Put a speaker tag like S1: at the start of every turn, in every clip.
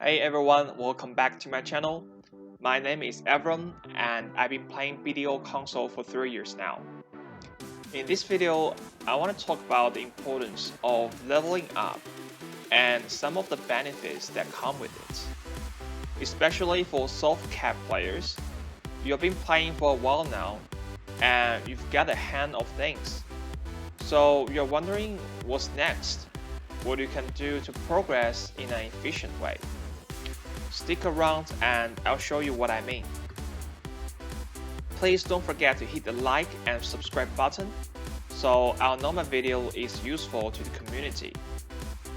S1: Hey everyone, welcome back to my channel. My name is Evron and I've been playing BDO console for 3 years now. In this video, I want to talk about the importance of leveling up and some of the benefits that come with it. Especially for soft cap players, you've been playing for a while now and you've got a hand of things. So you're wondering what's next, what you can do to progress in an efficient way. Stick around and I'll show you what I mean. Please don't forget to hit the like and subscribe button so I'll know my video is useful to the community.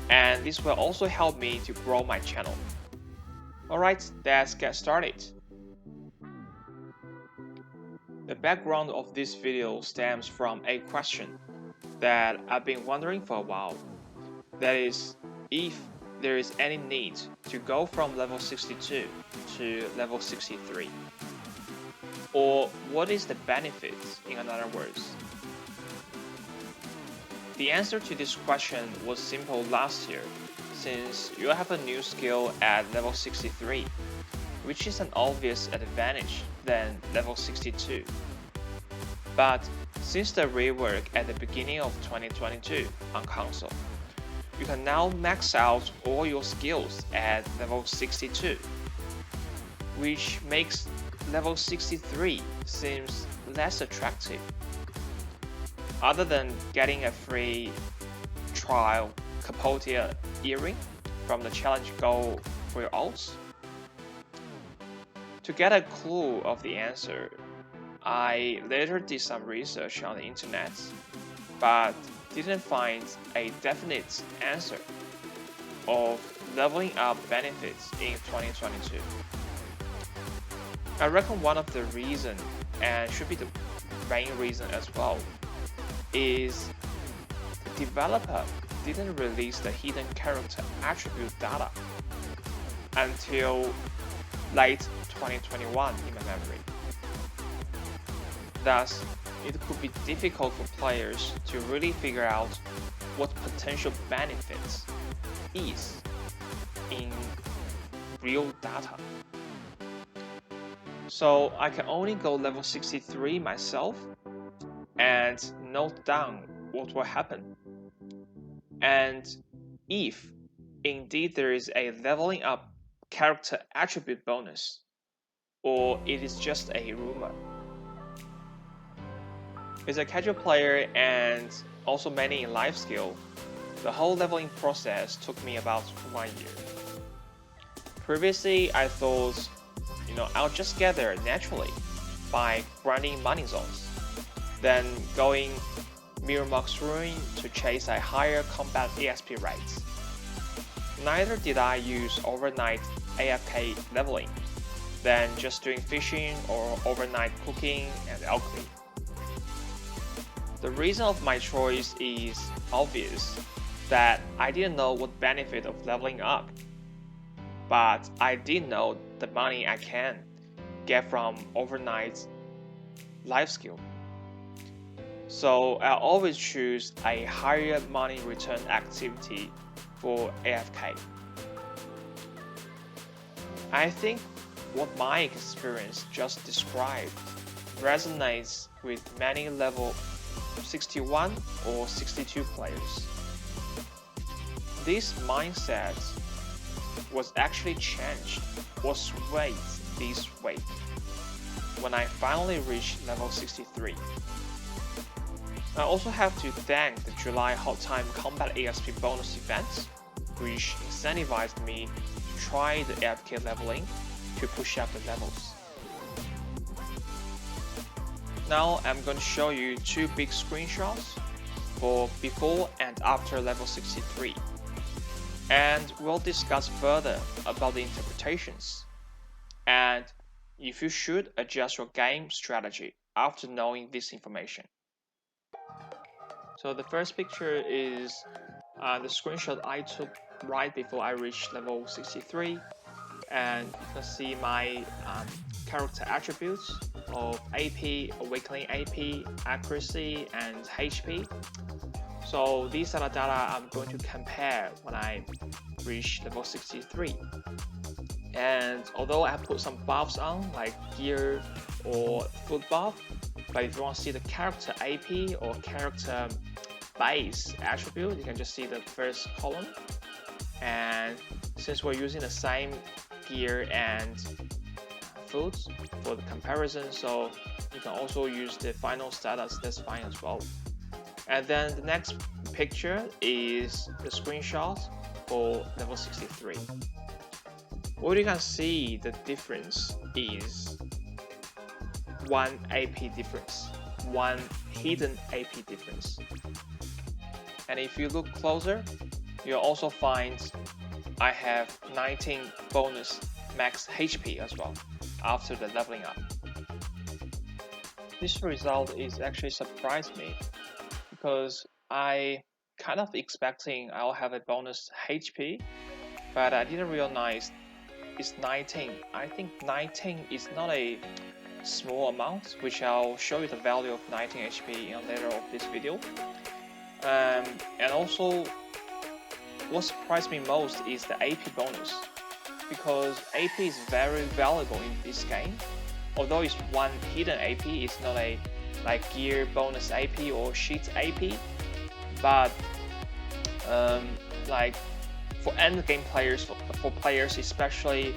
S1: And this will also help me to grow my channel. Alright, let's get started. The background of this video stems from a question that I've been wondering for a while. That is, if there is any need to go from level 62 to level 63. Or what is the benefit, in other words? The answer to this question was simple last year, since you have a new skill at level 63, which is an obvious advantage than level 62. But since the rework at the beginning of 2022 on console, you can now max out all your skills at level 62, which makes level 63 seems less attractive. Other than getting a free trial Capotia earring from the challenge goal for your ults. To get a clue of the answer, I later did some research on the internet, but didn't find a definite answer of leveling up benefits in 2022. I reckon one of the reasons, and should be the main reason as well, is the developer didn't release the hidden character attribute data until late 2021 in my memory. Thus, it could be difficult for players to really figure out what potential benefits is in real data. So I can only go level 63 myself and note down what will happen. And if indeed there is a leveling up character attribute bonus, or it is just a rumor. As a casual player and also many in life skill, the whole leveling process took me about 1 year. Previously, I thought, I'll just get there naturally by grinding money zones, then going Miramax Ruin to chase a higher combat EXP rate. Neither did I use overnight AFK leveling, then just doing fishing or overnight cooking and alchemy. The reason of my choice is obvious, that I didn't know what benefit of leveling up, but I did know the money I can get from overnight life skill. So I always choose a higher money return activity for AFK. I think what my experience just described resonates with many level 61 or 62 players. This mindset was actually changed or swayed this week when I finally reached level 63. I also have to thank the July Hot Time Combat EXP bonus event, which incentivized me to try the AFK leveling to push up the levels. Now I'm going to show you two big screenshots for before and after level 63, and we'll discuss further about the interpretations and if you should adjust your game strategy after knowing this information. So the first picture is the screenshot I took right before I reached level 63, and you can see my character attributes of AP, Awakening AP, Accuracy, and HP. So these are the data I'm going to compare when I reach level 63. And although I have put some buffs on, like gear or food buff, but if you want to see the character AP or character base attribute, you can just see the first column. And since we're using the same gear and foods for the comparison, so you can also use the final status, that's fine as well. And then the next picture is the screenshot for level 63. What you can see the difference is one AP difference, one hidden AP difference. And if you look closer, you'll also find I have 19 bonus max HP as well after the leveling up. This result is actually surprised me because I kind of expecting I'll have a bonus HP, but I didn't realize it's 19. I think 19 is not a small amount, which I'll show you the value of 19 HP in later of this video. And also, what surprised me most is the AP bonus, because AP is very valuable in this game. Although it's one hidden AP, it's not a like gear bonus AP or sheet AP, but like for end game players, for players especially,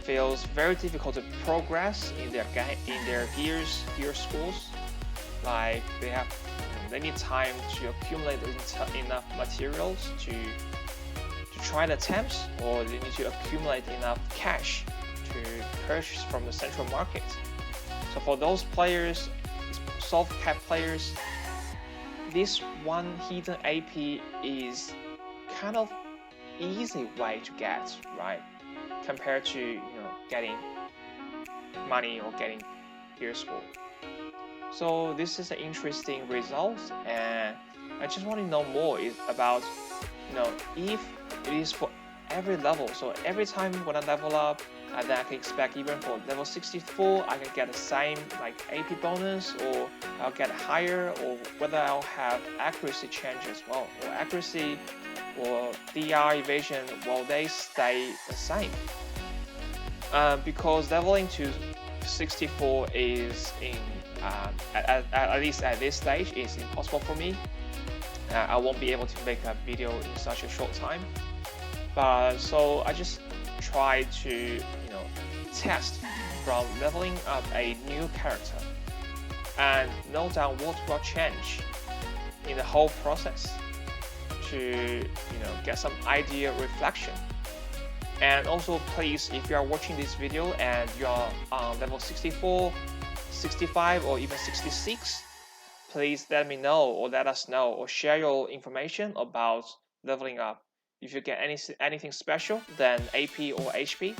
S1: feels very difficult to progress in their gear schools. Like they need time to accumulate enough materials to try the attempts, or they need to accumulate enough cash to purchase from the central market. So for those players, soft cap players, this one hidden AP is kind of easy way to get, right? Compared to getting money or getting gear school. So this is an interesting result, and I just want to know more about if it is for every level. So every time when I level up, and then I can expect even for level 64, I can get the same like AP bonus, or I'll get higher, or whether I'll have accuracy change as well, or accuracy or DR evasion, will they stay the same? Because leveling to 64 is at least at this stage is impossible for me. I won't be able to make a video in such a short time. But so I just try to test from leveling up a new character and note down what will change in the whole process to get some idea reflection. And also, please, if you are watching this video and you are on level 64, 65, or even 66, please let me know, or let us know, or share your information about leveling up. If you get anything special, then AP or HP,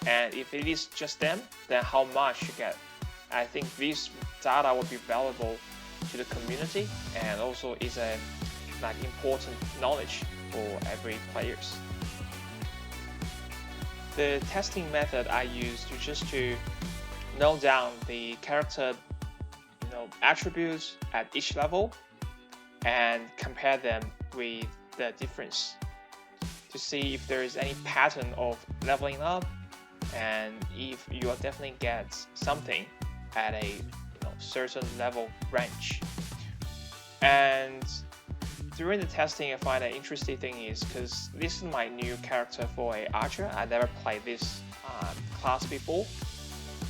S1: and if it is just them, then how much you get. I think this data will be valuable to the community, and also is a important knowledge for every players. The testing method I use to note down the character attributes at each level and compare them with the difference to see if there is any pattern of leveling up, and if you will definitely get something at a certain level range. And during the testing, I find an interesting thing is because this is my new character for a archer. I never played this class before,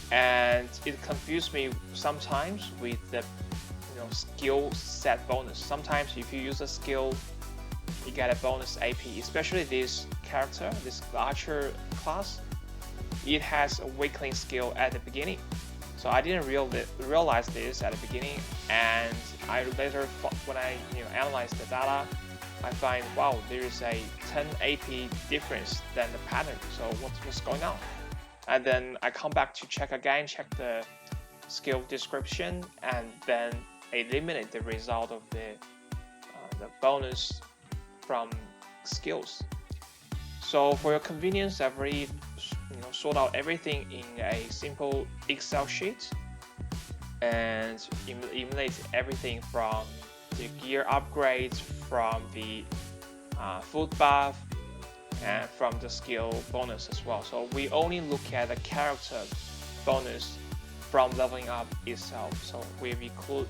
S1: and it confused me sometimes with the skill set bonus. Sometimes if you use a skill, you get a bonus AP, especially this character, this archer class. It has a weakling skill at the beginning, so I didn't realize this at the beginning, and I later, when I analyzed the data, I find, wow, there is a 10 AP difference than the pattern. So what's going on? And then I come back to check the skill description, and then eliminate the result of the bonus from skills. So for your convenience, I've already sort out everything in a simple Excel sheet and eliminate everything from the gear upgrades, from the food buff, and from the skill bonus as well. So we only look at the character bonus from leveling up itself. So we've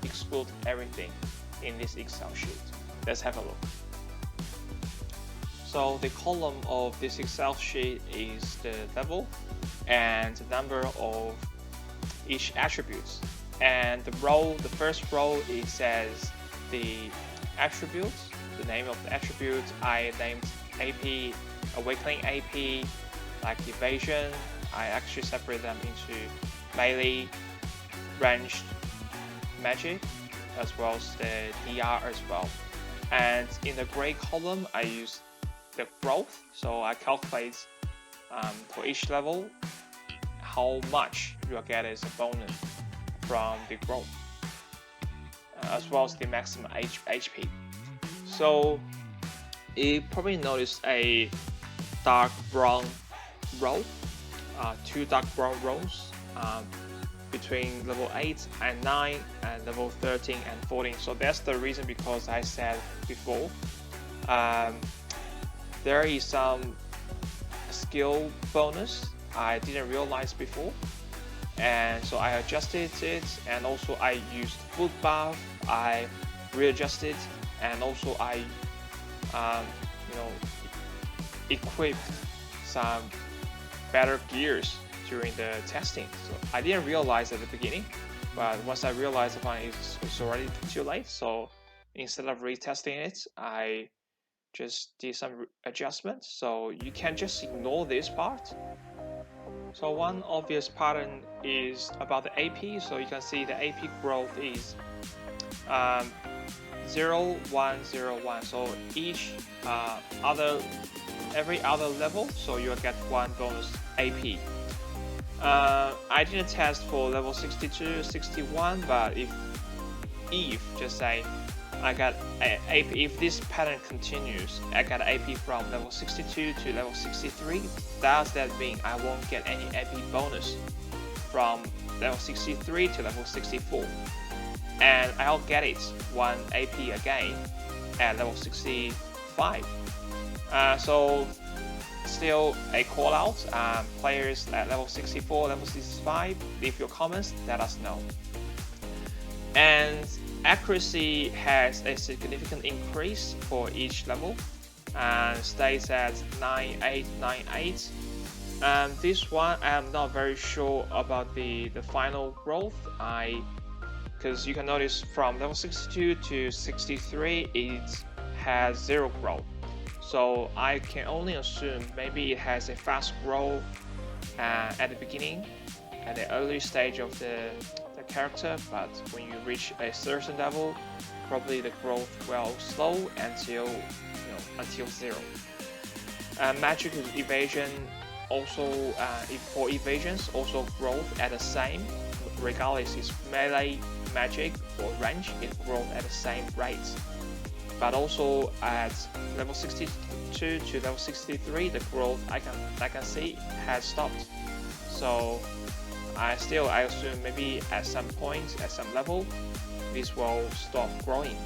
S1: exclude everything in this Excel sheet. Let's have a look. So the column of this Excel sheet is the level and the number of each attributes. And the first row, it says the attributes, the name of the attribute. I named AP, Awakening AP, like evasion. I actually separate them into melee, ranged, magic, as well as the DR as well. And in the gray column, I use the growth. So I calculate for each level how much you'll get as a bonus from the growth, as well as the maximum HP. So you probably noticed a dark brown row, two dark brown rows between level 8 and 9 and level 13 and 14. So that's the reason, because I said before there is some skill bonus I didn't realize before, and so I adjusted it, and also I used food buff, I readjusted, and also I equipped some better gears during the testing. So I didn't realize at the beginning, but once I realized it's already too late. So instead of retesting it, I just did some adjustments. So you can just ignore this part. So one obvious pattern is about the AP. So you can see the AP growth is 0, 1, 0, 1. So each every other level, so you'll get one bonus AP. I didn't test for level 62, 61, but if just say I got AP, if this pattern continues, I got AP from level 62 to level 63, does that mean I won't get any AP bonus from level 63 to level 64? And I'll get it one AP again at level 65. So still a call out, players at level 64, level 65, leave your comments, let us know. And accuracy has a significant increase for each level and stays at 9898. This one I'm not very sure about the final growth, because you can notice from level 62 to 63 it has 0 growth. So I can only assume maybe it has a fast growth at the beginning, at the early stage of the character, but when you reach a certain level, probably the growth will slow until 0. Magic evasion also, for evasions, also growth at the same, regardless it's melee, magic or range, it grows at the same rate. But also at level 62 to level 63, the growth I can see has stopped. So I assume maybe at some point, at some level, this will stop growing.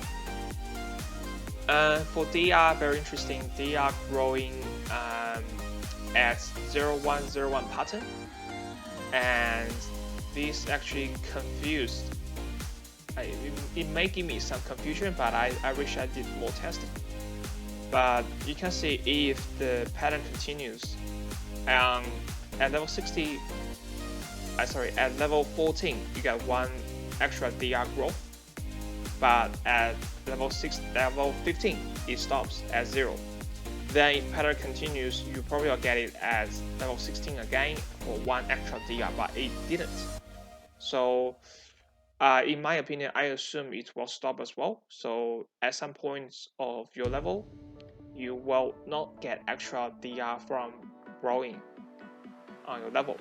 S1: For DR, very interesting. DR growing at 0101 pattern, and this actually confused. It may give me some confusion, but I wish I did more testing. But you can see if the pattern continues, at level 60. At level 14, you get one extra DR growth, but at level 15, it stops at 0. Then if pattern continues, you probably will get it at level 16 again for one extra DR, but it didn't. So in my opinion, I assume it will stop as well. So at some points of your level, you will not get extra DR from growing on your level.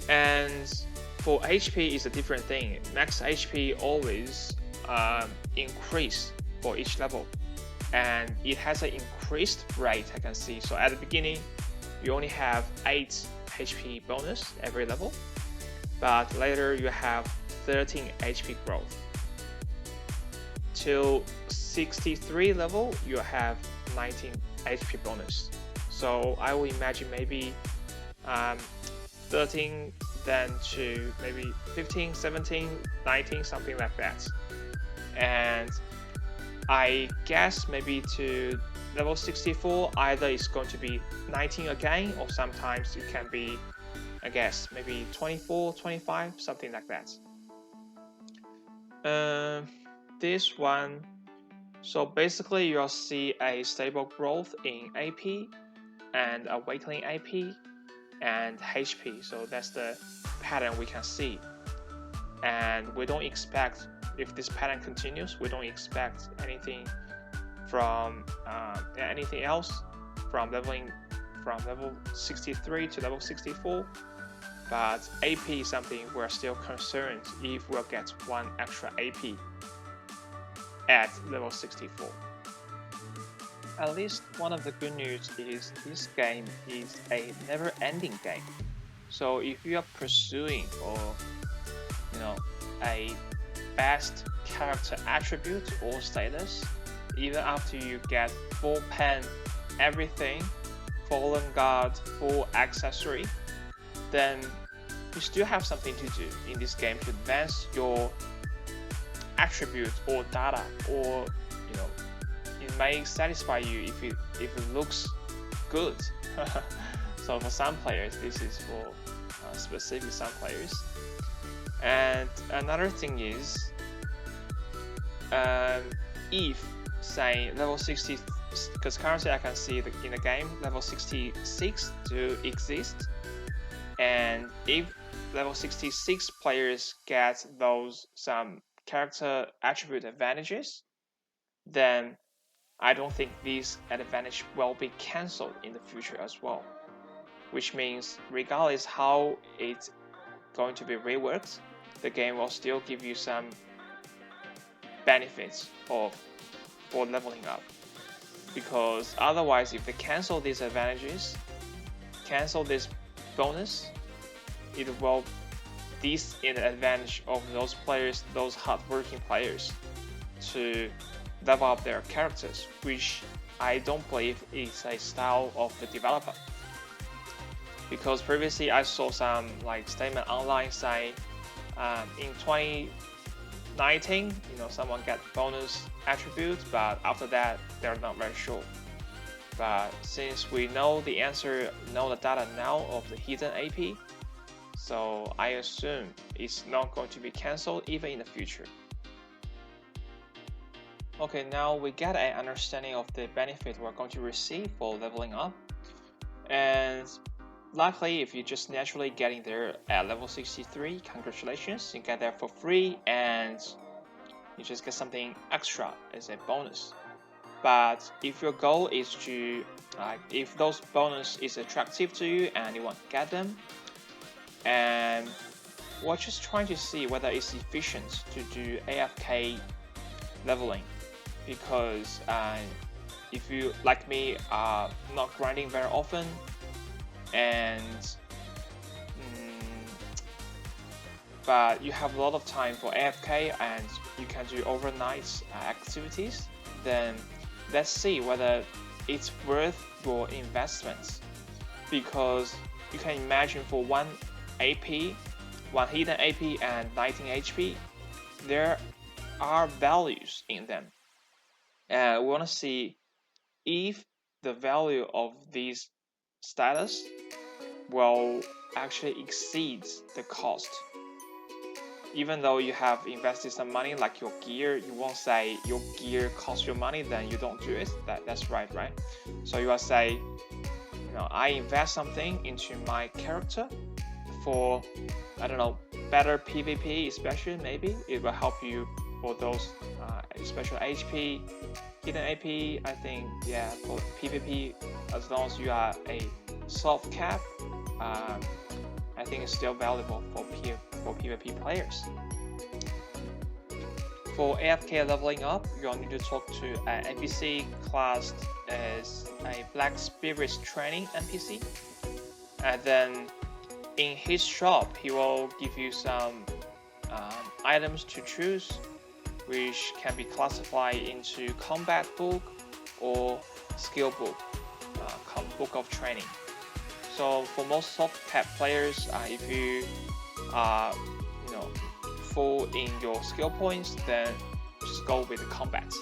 S1: And for HP is a different thing. Max HP always increase for each level, and it has an increased rate, I can see. So at the beginning, you only have 8 HP bonus every level, but later you have 13 HP growth. Till 63 level, you have 19 HP bonus. So I will imagine maybe 13, then to maybe 15, 17, 19, something like that. And I guess maybe to level 64, either it's going to be 19 again, or sometimes it can be, I guess, maybe 24, 25, something like that. This one, so basically you'll see a stable growth in AP and a weakening AP and HP. So that's the pattern we can see. And we don't expect, if this pattern continues, we don't expect anything from anything else from leveling from level 63 to level 64. But AP is something we're still concerned if we'll get one extra AP at level 64. At least one of the good news is this game is a never-ending game. So if you are pursuing or a best character attribute or status, even after you get full pen, everything, fallen guard, full accessory, then you still have something to do in this game to advance your attribute or data, or it may satisfy you if it looks good. So for some players, this is for specific some players. And another thing is, if say level 60, because currently I can see in the game level 66 to exist, and if level 66 players get those some character attribute advantages, then I don't think this advantage will be cancelled in the future as well. Which means regardless how it's going to be reworked, the game will still give you some benefits for leveling up. Because otherwise, if they cancel these advantages, cancel this bonus, it will disadvantage of those players, those hardworking players, to level up their characters, which I don't believe is a style of the developer. Because previously I saw some statement online saying in 2019, someone get bonus attributes, but after that they're not very sure. But since we know the answer, know the data now of the hidden AP, so I assume it's not going to be cancelled even in the future. Okay, now we get an understanding of the benefit we're going to receive for leveling up. And luckily, if you're just naturally getting there at level 63, congratulations, you get there for free and you just get something extra as a bonus. But if your goal is to, if those bonus is attractive to you and you want to get them, and we're just trying to see whether it's efficient to do AFK leveling. Because if you, like me, are not grinding very often, and but you have a lot of time for AFK and you can do overnight activities, then let's see whether it's worth your investments. Because you can imagine for one AP, one hidden AP and 19 HP, there are values in them. And we want to see if the value of these status will actually exceed the cost. Even though you have invested some money, like your gear, you won't say your gear costs you money, then you don't do it. That's right? So you will say, I invest something into my character for, I don't know, better PvP, especially maybe it will help you for those special HP, hidden AP. I think for PvP, as long as you are a soft cap, I think it's still valuable for PvP players. For AFK leveling up, you'll need to talk to an NPC classed as a Black Spirits Training NPC, and then in his shop he will give you some items to choose, which can be classified into combat book or skill book, book of training. So for most soft cap players, if you are full in your skill points, then just go with the combat.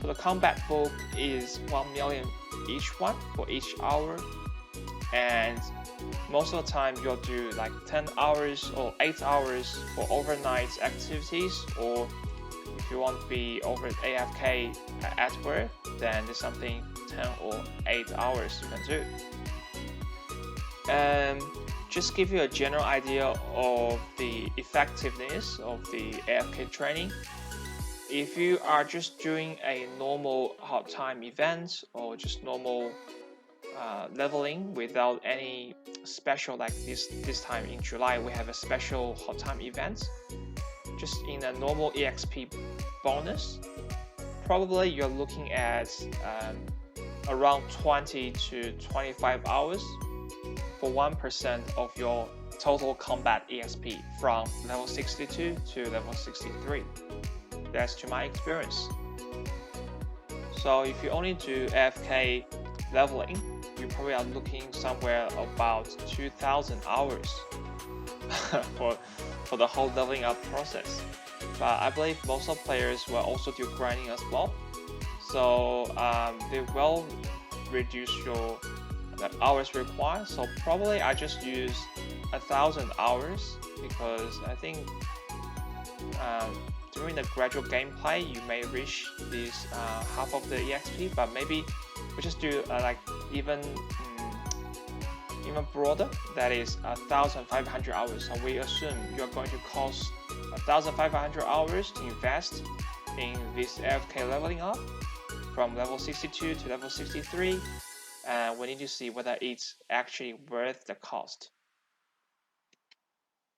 S1: So the combat book is 1 million each one for each hour, and most of the time you'll do like 10 hours or 8 hours for overnight activities, or if you want to be over AFK at work, then there's something 10 or 8 hours you can do. And just give you a general idea of the effectiveness of the AFK training. If you are just doing a normal hot time event or just normal leveling without any special, like this time in July we have a special hot time event, just in a normal EXP bonus, probably you're looking at around 20 to 25 hours for 1% of your total combat EXP from level 62 to level 63. That's to my experience. So if you only do AFK leveling, you probably are looking somewhere about 2,000 hours for the whole leveling up process. But I believe most of players will also do grinding as well. So they will reduce your hours required. So probably I just use 1,000 hours, because I think during the gradual gameplay you may reach this half of the EXP, but maybe we just do like even broader, that is 1,500 hours. So we assume you're going to cost 1,500 hours to invest in this AFK leveling up from level 62 to level 63, and we need to see whether it's actually worth the cost.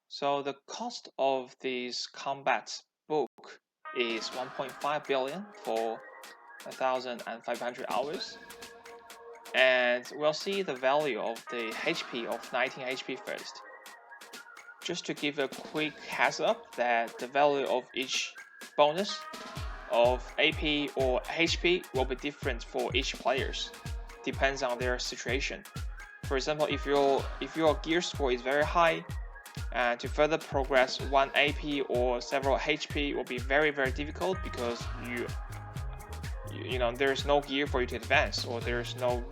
S1: So the cost of this combat book is 1.5 billion for 1,500 hours. And we'll see the value of the HP of 19 HP first. Just to give a quick heads up that the value of each bonus of AP or HP will be different for each players, depends on their situation. For example, if your gear score is very high, to further progress one AP or several HP will be very, very difficult, because there's no gear for you to advance, or there's no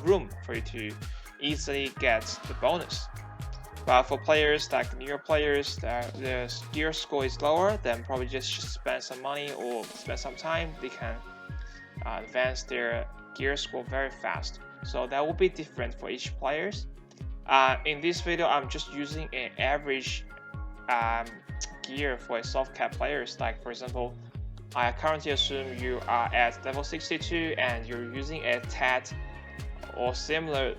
S1: room for you to easily get the bonus. But for players like newer players that their gear score is lower, then probably just spend some money or spend some time, they can advance their gear score very fast. So that will be different for each players. In this video, I'm just using an average gear for a soft cap players. Like for example, I currently assume you are at level 62 and you're using a TAT or similar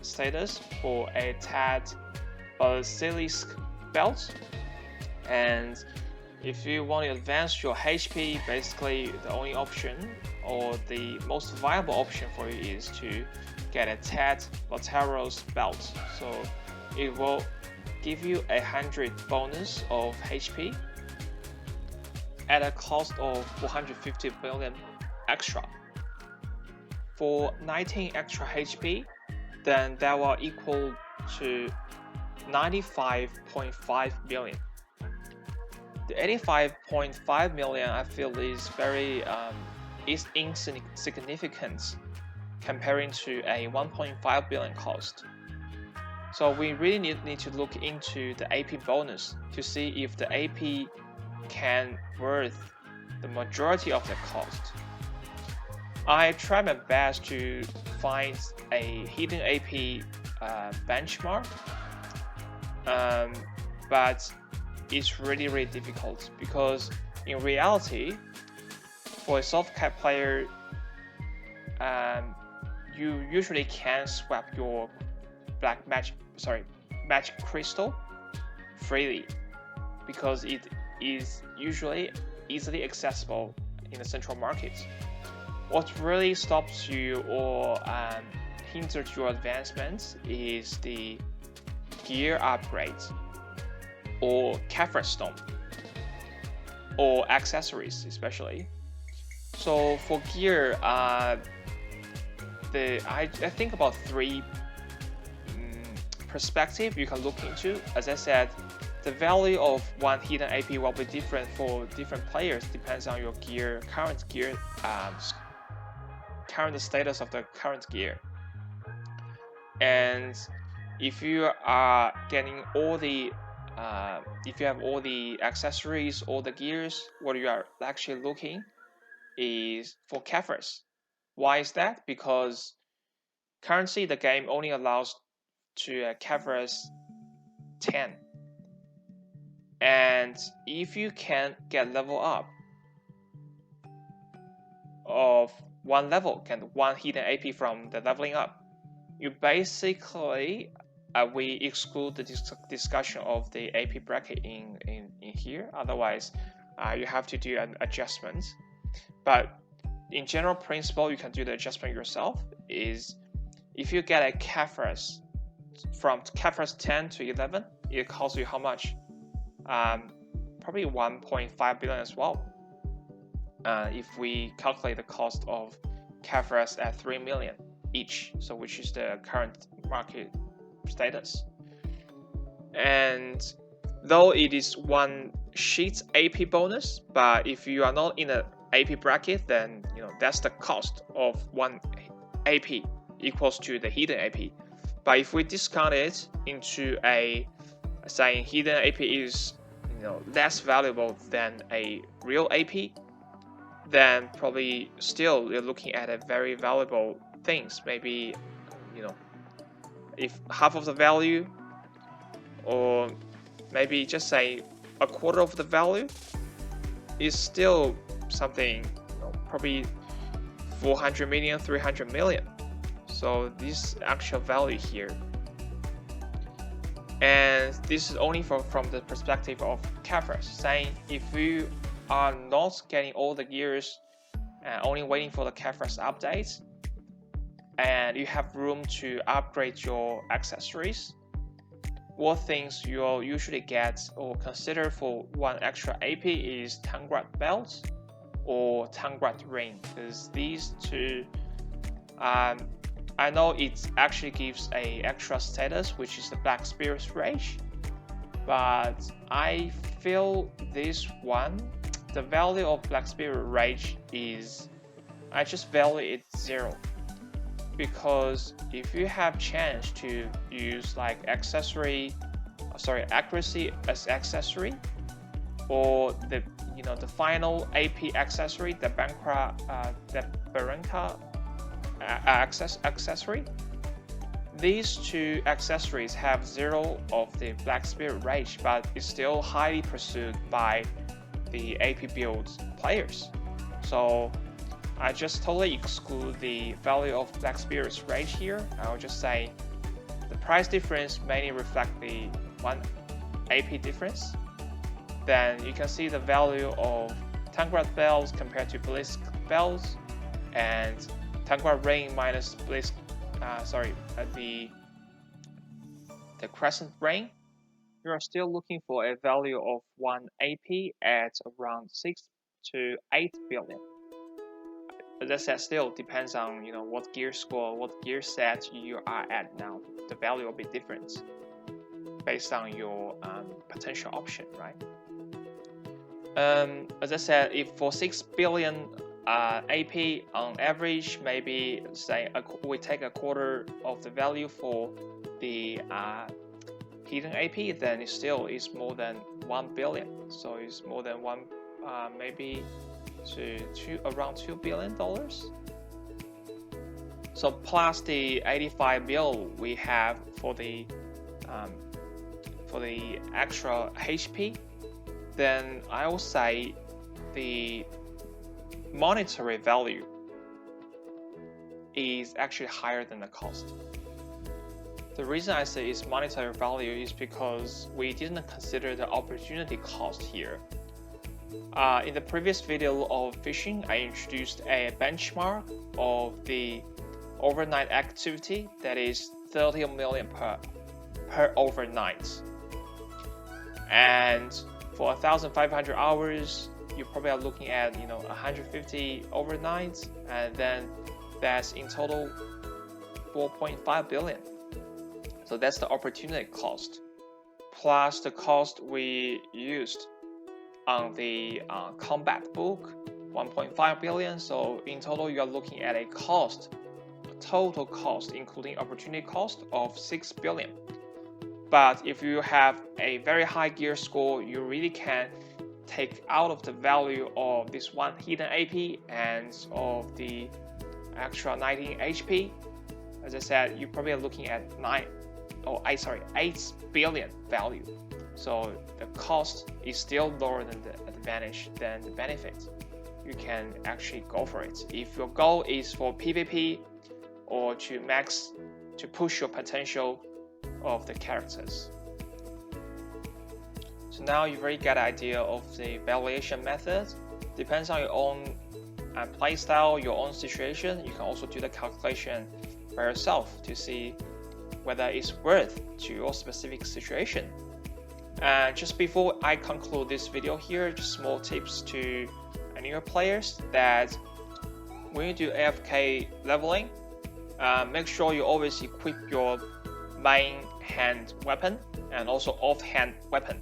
S1: status for a TAT basilisk belt. And if you want to advance your HP, basically the only option or the most viable option for you is to get a TAT Lateros belt. So it will give you 100 bonus of HP at a cost of 450 billion extra. For 19 extra HP, then that will equal to 95.5 million. The 85.5 million I feel is very is insignificant comparing to a 1.5 billion cost. So we really need to look into the AP bonus to see if the AP can worth the majority of the cost. I try my best to find a hidden AP benchmark, but it's really difficult, because in reality, for a soft cap player, you usually can swap your magic crystal freely, because it is usually easily accessible in the central market. What really stops you or hinders your advancement is the gear upgrades or Kaffir stone or accessories especially. So for gear, I think about three perspective you can look into. As I said, the value of one hidden AP will be different for different players, depends on your gear, current status of the current gear. And if you are getting all the if you have all the accessories, all the gears, what you are actually looking is for Kefras. Why is that? Because currently the game only allows to Kefras 10. And if you can get level up of one level, get one hidden AP from the leveling up, you basically we exclude the discussion of the AP bracket in here. Otherwise, you have to do an adjustment. But in general principle, you can do the adjustment yourself. Is if you get a Kefras from Kefras 10 to 11, it costs you how much? Probably 1.5 billion as well. If we calculate the cost of Kefras at 3 million each, so which is the current market status. And though it is one sheet AP bonus, but if you are not in the AP bracket, then that's the cost of one AP equals to the hidden AP. But if we discount it into a saying hidden AP is less valuable than a real AP, then probably still you're looking at a very valuable things. Maybe if half of the value, or maybe just say a quarter of the value, is still something probably 400 million, 300 million. So this actual value here, and this is only from the perspective of Kefras, saying if you are not getting all the gears and only waiting for the Kefras updates, and you have room to upgrade your accessories, what things you'll usually get or consider for one extra AP is Tangrad belt or Tangrad ring, because these two, I know it actually gives a extra status, which is the Black Spirit Rage, but I feel this one, the value of Black Spirit Rage is, I just value it 0. Because if you have chance to use like accuracy as accessory, or the final AP accessory, the Baranka accessory, these two accessories have 0 of the Black Spirit Rage, but it's still highly pursued by the AP build players. So I just totally exclude the value of Black Spirit's Rage here. I'll just say the price difference mainly reflect the one AP difference. Then you can see the value of Tangrad bells compared to Blisk bells, and Tangrad ring minus Blisk, the Crescent ring. You are still looking for a value of one AP at around 6 to 8 billion. But that said, still depends on what gear score, what gear set you are at now. The value will be different based on your potential option, right? As I said, if for 6 billion AP on average, maybe say we take a quarter of the value for the hidden AP, then it still is more than 1 billion. So it's more than maybe to around $2 billion. So plus the 85 mil we have for the extra HP, then I will say the monetary value is actually higher than the cost. The reason I say it's monetary value is because we didn't consider the opportunity cost here. In the previous video of fishing, I introduced a benchmark of the overnight activity that is 30 million per overnight. And for 1,500 hours, you probably are looking at 150 overnight, and then that's in total 4.5 billion. So that's the opportunity cost, plus the cost we used on the combat book, 1.5 billion. So in total, you are looking at a total cost, including opportunity cost, of 6 billion. But if you have a very high gear score, you really can take out of the value of this one hidden AP and of the extra 19 HP. As I said, you probably are looking at 8 billion value. So the cost is still lower than the advantage than the benefit. You can actually go for it. If your goal is for PvP or to push your potential of the characters. So now you've already got an idea of the valuation method. Depends on your own play style, your own situation. You can also do the calculation by yourself to see whether it's worth to your specific situation. And just before I conclude this video here, just small tips to newer players that when you do AFK leveling, make sure you always equip your main hand weapon and also off-hand weapon.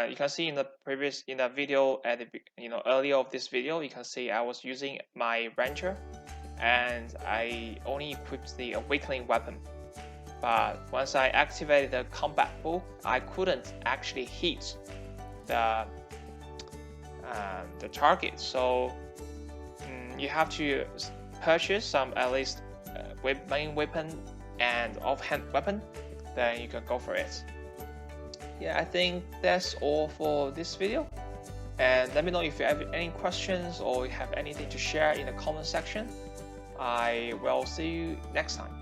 S1: You can see in the video at the earlier of this video, you can see I was using my Ranger and I only equipped the awakening weapon. But once I activated the combat book, I couldn't actually hit the target. So you have to purchase some at least main weapon and offhand weapon, then you can go for it. Yeah, I think that's all for this video. And let me know if you have any questions or you have anything to share in the comment section. I will see you next time.